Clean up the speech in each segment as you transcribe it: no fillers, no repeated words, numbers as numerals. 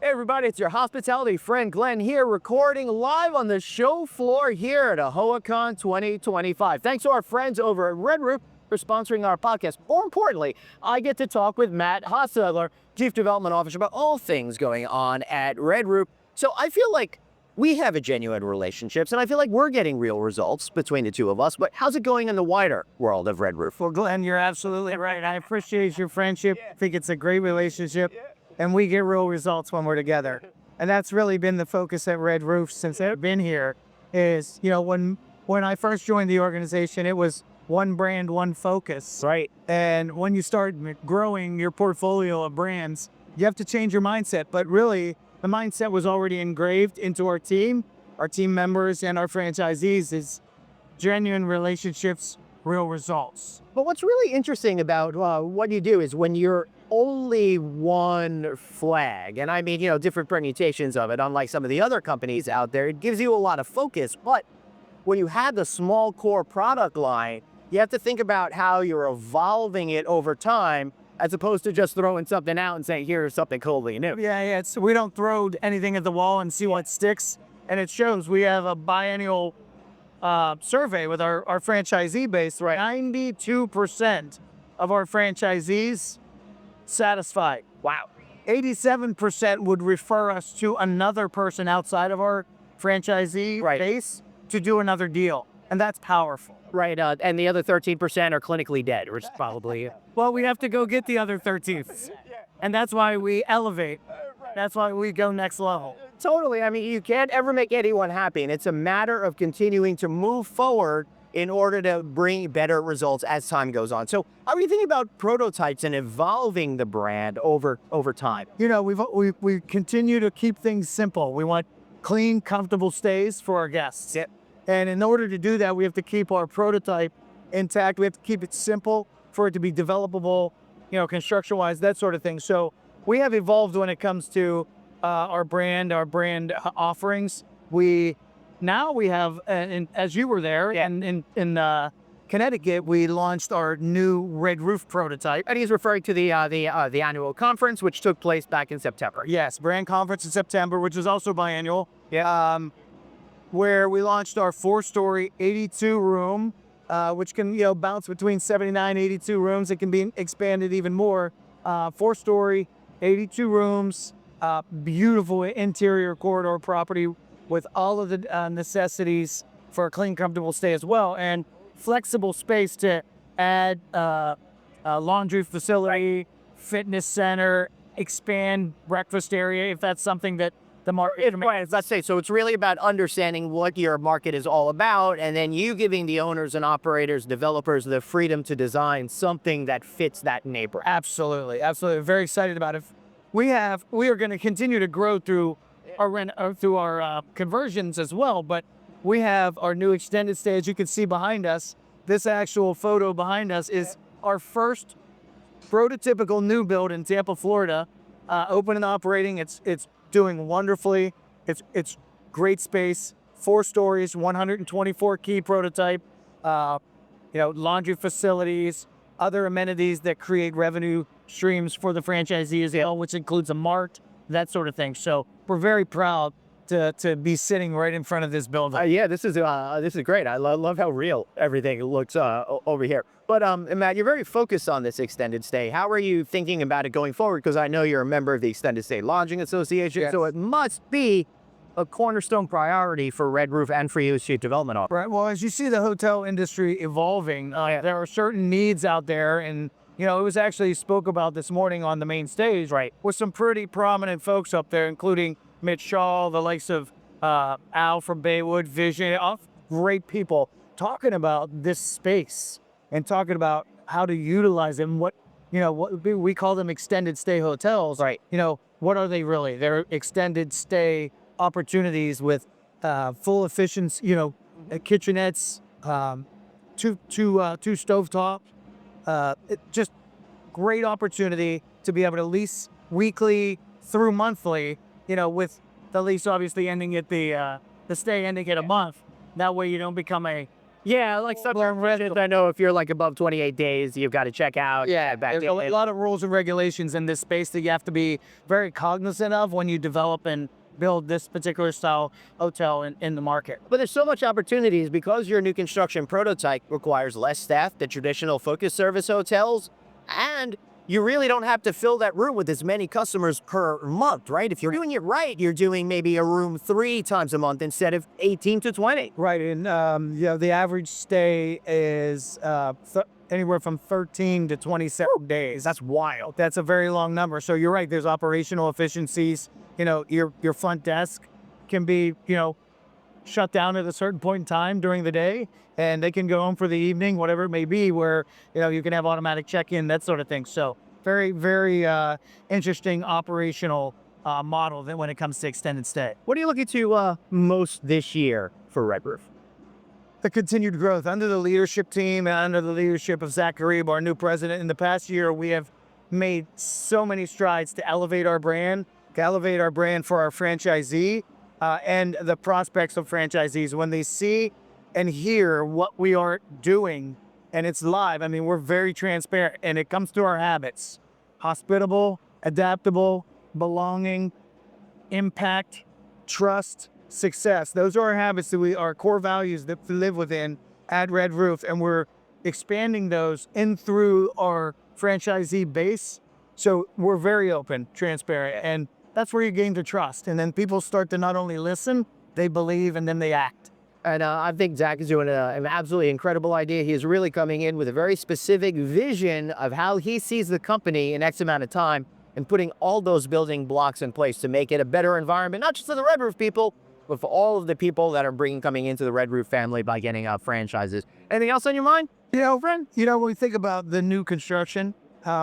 Hey everybody, it's your hospitality friend Glenn here, recording live on the show floor here at AAHOA 2025. Thanks to our friends over at Red Roof for sponsoring our podcast. More importantly, I get to talk with Matt Hostetler, Chief Development Officer, about all things going on at Red Roof. So I feel like we have a genuine relationships, and I feel like we're getting real results between the two of us. But how's it going in the wider world of Red Roof? Well, Glenn, you're absolutely right. I appreciate your friendship. I think it's a great relationship, and we get real results when we're together. And that's really been the focus at Red Roof since I've been here. Is when I first joined the organization, it was one brand, one focus. Right. And when you start growing your portfolio of brands, you have to change your mindset. But really, the mindset was already engraved into our team members, and our franchisees is genuine relationships, real results. But what's really interesting about what you do is when you're only one flag, and I mean, different permutations of it, unlike some of the other companies out there, it gives you a lot of focus. But when you have the small core product line, you have to think about how you're evolving it over time, as opposed to just throwing something out and saying, here's something totally new. Yeah. We don't throw anything at the wall and see what sticks. And it shows. We have a biennial survey with our franchisee base. Right. 92% of our franchisees satisfied. Wow. 87% would refer us to another person outside of our franchisee Right. base to do another deal. And that's powerful. Right, and the other 13% are clinically dead, which is probably... Well, we have to go get the other 13. And that's why we elevate. That's why we go next level. Totally. I mean, you can't ever make anyone happy, and it's a matter of continuing to move forward in order to bring better results as time goes on. So how are you thinking about prototypes and evolving the brand over time? We continue to keep things simple. We want clean, comfortable stays for our guests. Yeah. And in order to do that, we have to keep our prototype intact. We have to keep it simple for it to be developable, construction-wise, that sort of thing. So we have evolved when it comes to our brand offerings. We have, and as you were there, and in Connecticut, we launched our new Red Roof prototype. And he's referring to the annual conference, which took place back in September. Yes, brand conference in September, which is also biannual. Yeah. Where we launched our 4-story 82-room, which can bounce between 79, 82 rooms. It can be expanded even more. 4-story, 82 rooms, beautiful interior corridor property with all of the necessities for a clean, comfortable stay as well, and flexible space to add a laundry facility, fitness center, expand breakfast area if that's something that the market. Right, let's say, so it's really about understanding what your market is all about, and then you giving the owners and operators, developers, the freedom to design something that fits that neighborhood. Absolutely. Very excited about it. We are going to continue to grow through our conversions as well, but we have our new extended stay, as you can see behind us. This actual photo behind us is our first prototypical new build in Tampa, Florida, open and operating. It's doing wonderfully. It's great space, 4 stories, 124 key prototype, laundry facilities, other amenities that create revenue streams for the franchisees as well, which includes a mart, that sort of thing. So we're very proud to be sitting right in front of this building. Yeah, this is great. I love how real everything looks over here. But Matt, you're very focused on this extended stay. How are you thinking about it going forward? Because I know you're a member of the Extended Stay Lodging Association, Yes. so it must be a cornerstone priority for Red Roof and for you as Chief Development Officer. Right. Well, as you see the hotel industry evolving, there are certain needs out there, and it was actually spoke about this morning on the main stage, Right. with some pretty prominent folks up there, including Mitch Shaw, the likes of Al from Baywood, Vision, great people talking about this space and talking about how to utilize them. What we call them extended stay hotels. Right. What are they really? They're extended stay opportunities with full efficiency, kitchenettes, two stovetop. Just great opportunity to be able to lease weekly through monthly, with the lease obviously ending at the stay ending at a month. That way you don't become a Yeah, like some regulations, I know if you're like above 28 days, you've got to check out. Yeah, back there's a lot of rules and regulations in this space that you have to be very cognizant of when you develop and build this particular style hotel in the market. But there's so much opportunities because your new construction prototype requires less staff than traditional focus service hotels, and you really don't have to fill that room with as many customers per month, right? If you're doing it right, you're doing maybe a room 3 times a month instead of 18 to 20. Right, and the average stay is anywhere from 13 to 27 days. That's wild. That's a very long number. So you're right. There's operational efficiencies. You know, your front desk can be, shut down at a certain point in time during the day, and they can go home for the evening, whatever it may be, where, you can have automatic check-in, that sort of thing. So very, very interesting operational model that when it comes to extended stay. What are you looking to most this year for Red Roof? The continued growth under the leadership team and under the leadership of Zach Garib, our new president. In the past year, we have made so many strides to elevate our brand for our franchisee and the prospects of franchisees. When they see and hear what we are doing and it's live, I mean, we're very transparent and it comes through our habits. Hospitable, adaptable, belonging, impact, trust, success. Those are our habits our core values that we live within at Red Roof, and we're expanding those in through our franchisee base. So we're very open, transparent, and that's where you gain the trust. And then people start to not only listen, they believe, and then they act. And I think Zach is doing an absolutely incredible idea. He is really coming in with a very specific vision of how he sees the company in X amount of time and putting all those building blocks in place to make it a better environment, not just for the Red Roof people, but for all of the people that are coming into the Red Roof family by getting franchises. Anything else on your mind? Friend, when we think about the new construction,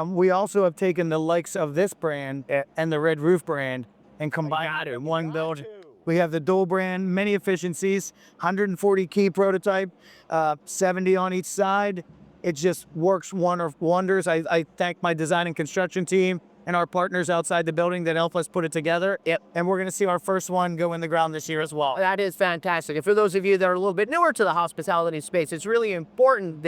we also have taken the likes of this brand and the Red Roof brand and combined it in one building. We have the dual brand, many efficiencies, 140 key prototype, 70 on each side. It just works wonders. I thank my design and construction team and our partners outside the building that help us put it together. Yep. And we're going to see our first one go in the ground this year as well. That is fantastic. And for those of you that are a little bit newer to the hospitality space, it's really important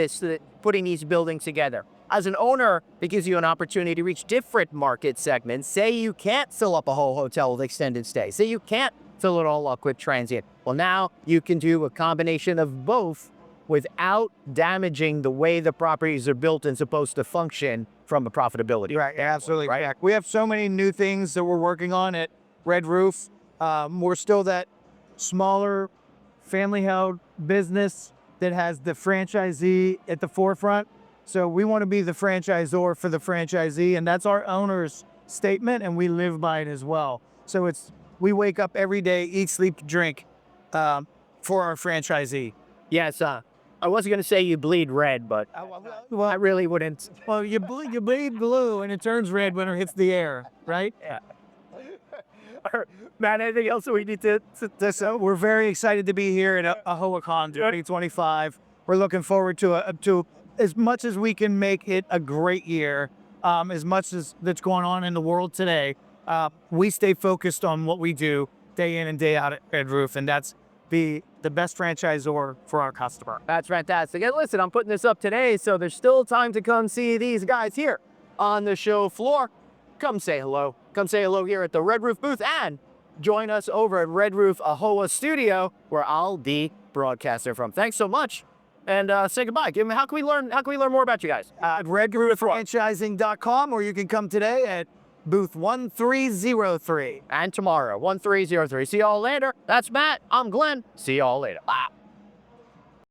putting these buildings together. As an owner, it gives you an opportunity to reach different market segments. Say you can't fill up a whole hotel with extended stay. Say you can't fill it all up with transient. Well, now you can do a combination of both without damaging the way the properties are built and supposed to function from a profitability. Right, absolutely. Right. We have so many new things that we're working on at Red Roof. We're still that smaller, family-held business that has the franchisee at the forefront. So we want to be the franchisor for the franchisee, and that's our owner's statement, and we live by it as well. So we wake up every day, eat, sleep, drink for our franchisee. Yes, I wasn't going to say you bleed red, but I really wouldn't. Well, you bleed blue, and it turns red when it hits the air, right? Yeah. Matt, anything else that we need to So we're very excited to be here at AAHOA Con 2025. We're looking forward to as much as we can make it a great year, as much as that's going on in the world today. We stay focused on what we do day in and day out at Red Roof, and that's be the best franchisor for our customer. That's fantastic. And listen, I'm putting this up today, so there's still time to come see these guys here on the show floor. Come say hello. Come say hello here at the Red Roof booth and join us over at Red Roof AAHOA Studio, where I'll be broadcasting from. Thanks so much. And say goodbye. How can we learn more about you guys? At redrooffranchising.com, or you can come today at booth 1303. And tomorrow, 1303. See y'all later. That's Matt. I'm Glenn. See y'all later. Bye.